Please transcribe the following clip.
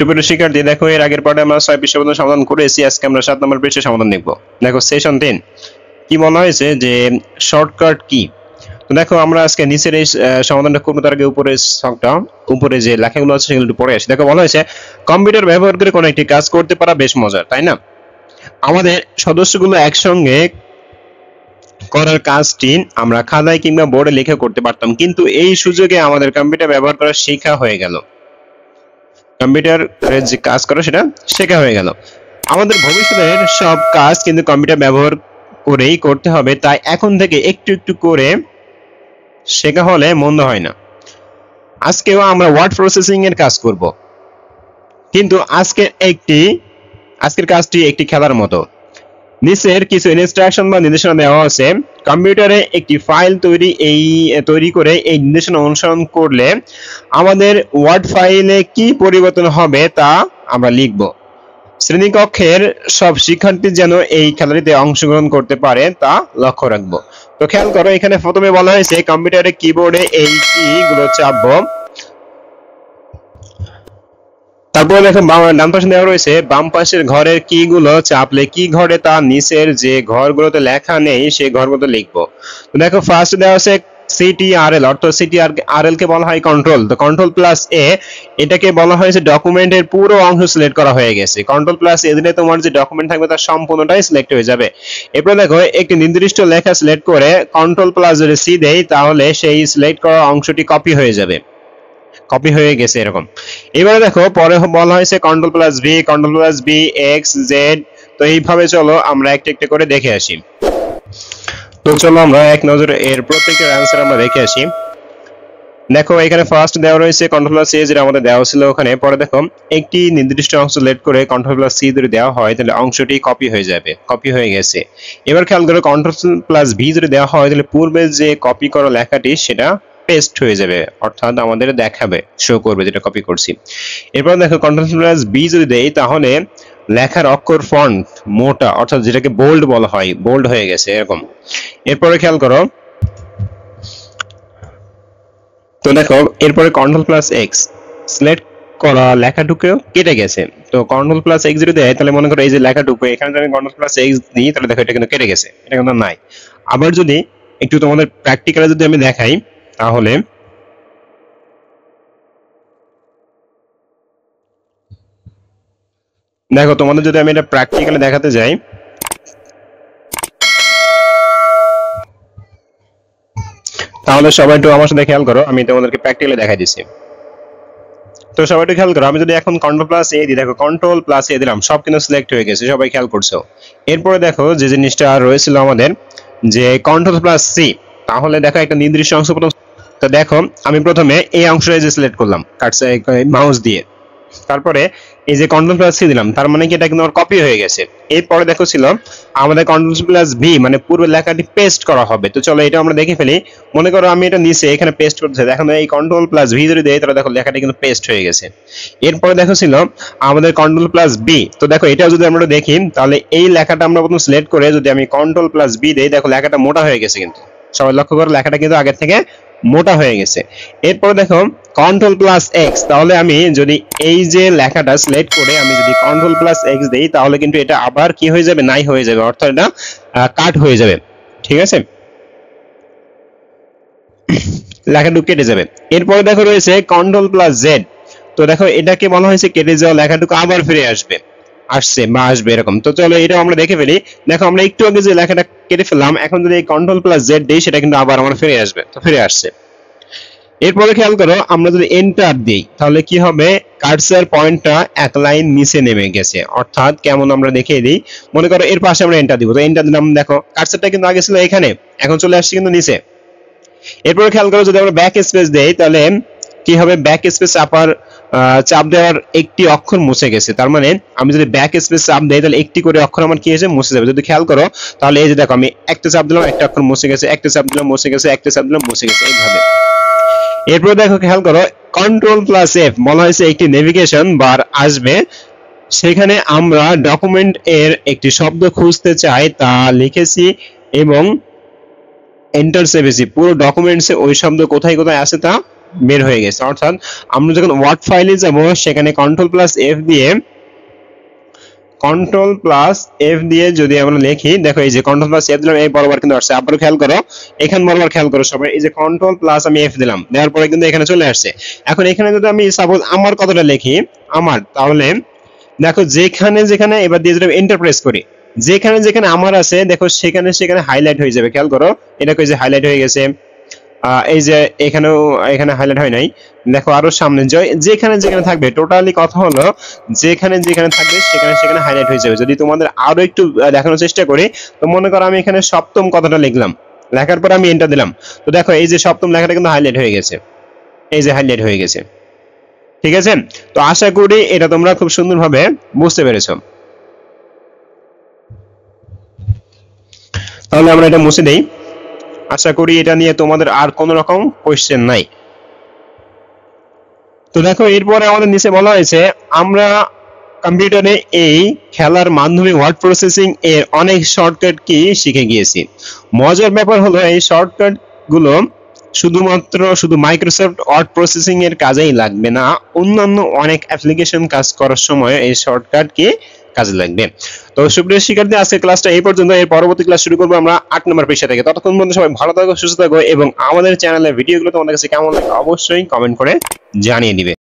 সুপ্রিয় শিক্ষার্থী, দেখো এর আগের পার্টে আমরা 6 পৃষ্ঠা পর্যন্ত সমাধান করেছি। আজকে আমরা 7 নম্বর পৃষ্ঠার সমাধান দেখব। দেখো সেশন 10 কি বলা হয়েছে যে শর্টকাট কি। তো দেখো আমরা আজকে নিচের এই সমাধানটা করব, তার আগে উপরে যে লেখাগুলো আছে সেগুলো একটু পড়ে আসি। দেখো বলা হয়েছে কম্পিউটার ব্যবহার করে কোনো একটি কাজ করতে পারা বেশ মজার, তাই না? আমাদের সদস্যগুলো একসঙ্গে করার কাজটি আমরা খাতায় কিংবা বোর্ডে লিখে করতে পারতাম, কিন্তু এই সুযোগে আমাদের কম্পিউটার ব্যবহার করা শেখা হয়ে গেল। কম্পিউটারের যে কাজ করা সেটা শেখা হয়ে গেল। আমাদের ভবিষ্যতের সব কাজ কিন্তু কম্পিউটার ব্যবহার করেই করতে হবে, তাই এখন থেকে একটু একটু করে শেখা হলে মন্দ হয় না। আজকেও আমরা ওয়ার্ড প্রসেসিং এর কাজ করব, কিন্তু আজকের কাজটি একটি খেলার মতো। নিচের কিছু ইনস্ট্রাকশন বা নির্দেশনা দেওয়া আছে। কম্পিউটারে একটি ফাইল তৈরি করে এই নির্দেশনা অনুসরণ করলে আমাদের ওয়ার্ড ফাইলে কি পরিবর্তন হবে তা আমরা লিখব। শ্রেণীকক্ষের সব শিক্ষার্থী যেন এই খেলাটিতে অংশগ্রহণ করতে পারে তা লক্ষ্য রাখবো। তো খেয়াল করো, এখানে প্রথমে বলা হয়েছে কম্পিউটারের কিবোর্ডে এই কি-গুলো চাপবো। তারপরে দেখো ডান পাশে দেওয়া রয়েছে বাম পাশের ঘরের কি-গুলো চাপলে কি ঘটে তা নিচের যে ঘরগুলোতে লেখা নেই সেই ঘরগুলোতে লিখবো। তো দেখো ফার্স্ট দেওয়া আছে CTRL, অর্থাৎ CTRL কে বলা হয় কন্ট্রোল। তো কন্ট্রোল প্লাস এ, এটাকে বলা হয়েছে ডকুমেন্টের পুরো অংশ সিলেক্ট করা হয়ে গেছে। কন্ট্রোল প্লাস এ দিলে তোমার যে ডকুমেন্ট থাকবে তার সম্পূর্ণটাই সিলেক্ট হয়ে যাবে। এরপর দেখো একটি নির্দিষ্ট লেখা সিলেক্ট করে কন্ট্রোল প্লাস যদি সি দেই তাহলে সেই সিলেক্ট করা অংশটি কপি হয়ে যাবে। কপি হয়ে গেছে এরকম। এবারে দেখো পরে বলা হয়েছে control plus V, control plus B, X, Z. তো এইভাবে চলো আমরা একটা একটা করে দেখে আসি। তো চলো আমরা এক নজরে এর প্রত্যেকটার অ্যান্সার আমরা দেখে আসি। দেখো এখানে ফার্স্ট দেওয়া রয়েছে কন্ট্রোল প্লাস এ, যেটা আমাদের দেওয়া ছিল ওখানে। পরে দেখো একটি নির্দিষ্ট অংশ সিলেক্ট করে কন্ট্রোল প্লাস সি যদি দেওয়া হয় তাহলে অংশটি কপি হয়ে যাবে, কপি হয়ে গেছে। এবার খেয়াল করো কন্ট্রোল প্লাস ভি যদি দেওয়া হয় তাহলে পূর্বে যে কপি করা লেখাটি সেটা পেস্ট হয়ে যাবে, অর্থাৎ আমাদের দেখাবে, শো করবে যেটা কপি করছি। এরপর দেখো কন্ট্রোল প্লাস বি যদি দেই তাহলে লেখার অক্ষর ফন্ট মোটা, অর্থাৎ যেটাকে বোল্ড বলা হয়, বোল্ড হয়ে গেছে এরকম। এরপরে খেয়াল করো, তো দেখো এরপরে কন্ট্রোল প্লাস এক্স, সিলেক্ট করা লেখাটুকুও কেটে গেছে। তো কন্ট্রোল প্লাস এক্স যদি দেয় তাহলে মনে করো এই যে লেখাটুকু, এখানে যদি কন্ট্রোল প্লাস এক্স দিই তাহলে দেখো এটা কিন্তু কেটে গেছে, এটা কিন্তু নাই। আবার যদি একটু তোমাদের প্র্যাকটিক্যালি যদি আমি দেখাই তাহলে দেখো, তোমাদের যদি আমি এটা প্র্যাকটিক্যালি দেখাতে যাই তাহলে সবাই একটু আমার সাথে খেয়াল করো, আমি তোমাদেরকে প্র্যাকটিক্যালি দেখাই দিচ্ছি। তো সবাই একটু খেয়াল করো, আমি যদি এখন কন্ট্রোল প্লাস এ দিই, দেখো কন্ট্রোল প্লাস এ দিলাম, সব কিন্তু সিলেক্ট হয়ে গেছে, সবাই খেয়াল করছো। এরপরে দেখো যে জিনিসটা রয়েছিল আমাদের, যে কন্ট্রোল প্লাস সি, তাহলে দেখো একটা নির্দিষ্ট অংশ প্রথম। তো দেখো আমি প্রথমে এই অংশটা যে সিলেক্ট করলাম মাউস দিয়ে, তারপরে এই যে কন্ট্রোল প্লাস সি দিলাম, তার মানে কি এটা কিন্তু কপি হয়ে গেছে। এরপরে দেখো ছিল আমাদের কন্ট্রোল প্লাস ভি, মানে পূর্বে লেখাটি পেস্ট করা হবে। তো চলো এটা আমরা দেখে ফেলি। মনে করো আমি এটা নিচে এখানে পেস্ট করতে চাই, দেখো এই কন্ট্রোল প্লাস ভি যদি দেই তাহলে দেখো লেখাটি কিন্তু পেস্ট হয়ে গেছে। এরপরে দেখো ছিল আমাদের কন্ট্রোল প্লাস বি। তো দেখো এটাও যদি আমরা দেখি তাহলে এই লেখাটা আমরা প্রথম সিলেক্ট করে যদি আমি কন্ট্রোল প্লাস বি দেই, দেখো লেখাটা মোটা হয়ে গেছে, কিন্তু সবাই লক্ষ্য করো লেখাটা কিন্তু আগের থেকে মোটা হয়ে গেছে। এরপরে দেখো কন্ট্রোল প্লাস এক্স, তাহলে আমি যদি এই যে লেখাটা সিলেক্ট করে আমি যদি কন্ট্রোল প্লাস এক্স দেই তাহলে কিন্তু এটা আবার কি হয়ে যাবে, নাই হয়ে যাবে, অর্থাৎ এটা কাট হয়ে যাবে, ঠিক আছে, লেখাটুকু কেটে যাবে। এরপরে দেখো রয়েছে কন্ট্রোল প্লাস জেড। তো দেখো এটাকে বলা হয়েছে কেটে যাওয়া লেখাটুকু আবার ফিরে আসবে, আসছে বা আসবে এরকম। তো চলো এটাও আমরা দেখে ফেলি। দেখো আমরা একটু আগে যে লেখাটা কেটে ফেললাম, এখন যদি এই কন্ট্রোল প্লাস জেড দেই সেটা কিন্তু আবার আমার ফিরে আসবে, তো ফিরে আসছে। এরপরে খেয়াল করো আমরা যদি এন্টার দিই তাহলে কি হবে, কার্সর পয়েন্টটা এক লাইন নিচে নেমে গেছে, অর্থাৎ কেমন আমরা দেখিয়ে দিই। মনে করো এর পাশে আমরা এন্টার দিব, তো এন্টার দিলাম, দেখো কার্সরটা কিন্তু আগে ছিল এখানে, এখন চলে আসছে কিন্তু নিচে। এরপরে খেয়াল করো যদি আমরা ব্যাক স্পেস দেই তাহলে কি হবে, ব্যাক স্পেস চাপ দেওয়ার একটি অক্ষর মুছে গেছে, তার মানে আমি যদি ব্যাক স্পেস চাপ দেই তাহলে একটি করে অক্ষর আমার কি হয়েছে, মুছে যাবে। যদি খেয়াল করো তাহলে এই যে দেখো আমি একটা চাপ দিলাম, একটা অক্ষর মুছে গেছে, একটা চাপ দিলাম মুছে গেছে, একটা চাপ দিলাম মুছে গেছে, এইভাবে। এরপর দেখো খেয়াল করো কন্ট্রোল প্লাস এফ, বলা হয়েছে একটি নেভিগেশন বার আসবে, সেখানে আমরা ডকুমেন্ট এর একটি শব্দ খুঁজতে চাই, তা লিখেছি এবং এন্টার চেপেছি। পুরো ডকুমেন্টসে ওই শব্দ কোথায় কোথায় আছে তা বের হয়ে গেছে। অর্থাৎ আমরা যখন ওয়ার্ড ফাইলে যাব সেখানে কন্ট্রোল প্লাস এফ দিয়ে যদি আমরা লিখি, দেখো এই যে কন্ট্রোল প্লাস এফ দিলাম, এই বরাবর কিন্তু আসছে। আবারও খেয়াল করো, এখানে বরাবর খেয়াল করো সবাই, এই যে কন্ট্রোল প্লাস আমি এফ দিলাম, দেওয়ার পরে কিন্তু এখানে চলে আসছে। এখন এখানে যদি আমি সাপোজ আমার কথাটা লিখি আমার, তাহলে দেখো যেখানে যেখানে এবার দিয়ে যদি এন্টার প্রেস করি, যেখানে যেখানে আমার আছে দেখো সেখানে সেখানে হাইলাইট হয়ে যাবে। খেয়াল করো, এটা কই যে হাইলাইট হয়ে গেছে, এই যে এখানেও, এখানে হাইলাইট হয় নাই, দেখো আরো সামনে যেখানে যেখানে থাকবে, টোটালি কথা হলো যেখানে যেখানে থাকবে সেখানে সেখানে হাইলাইট হয়ে যাবে। যদি তোমাদের আরো একটু দেখানোর চেষ্টা করি, তো মনে করো আমি এখানে সপ্তম কথাটা লিখলাম, লেখার পর আমি এন্টার দিলাম, তো দেখো এই যে সপ্তম লেখাটা কিন্তু হাইলাইট হয়ে গেছে, এই যে হাইলাইট হয়ে গেছে। ঠিক আছে, তো আশা করি এটা তোমরা খুব সুন্দরভাবে বুঝতে পেরেছো। তাহলে আমরা এটা মুছে দেই। আশা করি এটা নিয়ে তোমাদের আর কোনো রকম কোশ্চেন নাই। তো দেখো এরপরে আমাদের নিচে বলা হয়েছে আমরা কম্পিউটারে এই খেলার মাধ্যমে ওয়ার্ড প্রসেসিং এর অনেক শর্টকাট কি শিখে গিয়েছি। মজার ব্যাপার হলো এই শর্টকাট গুলো শুধু মাইক্রোসফট ওয়ার্ড প্রসেসিং এর কাজেই লাগবে না, অন্যান্য অনেক অ্যাপ্লিকেশন কাজ করার সময় এই শর্টকাট কি কাজে লাগবে। তো সুপ্রিয় শিক্ষার্থী, আজকের ক্লাসটা এই পর্যন্ত। এর পরবর্তী ক্লাস শুরু করবো আমরা 8 নম্বর পৃষ্ঠা থেকে। ততক্ষণ পর্যন্ত সবাই ভালো থাকো, সুস্থ থাকো এবং আমাদের চ্যানেলের ভিডিওগুলো তোমাদের কাছে কেমন লাগে অবশ্যই কমেন্ট করে জানিয়ে দিবে।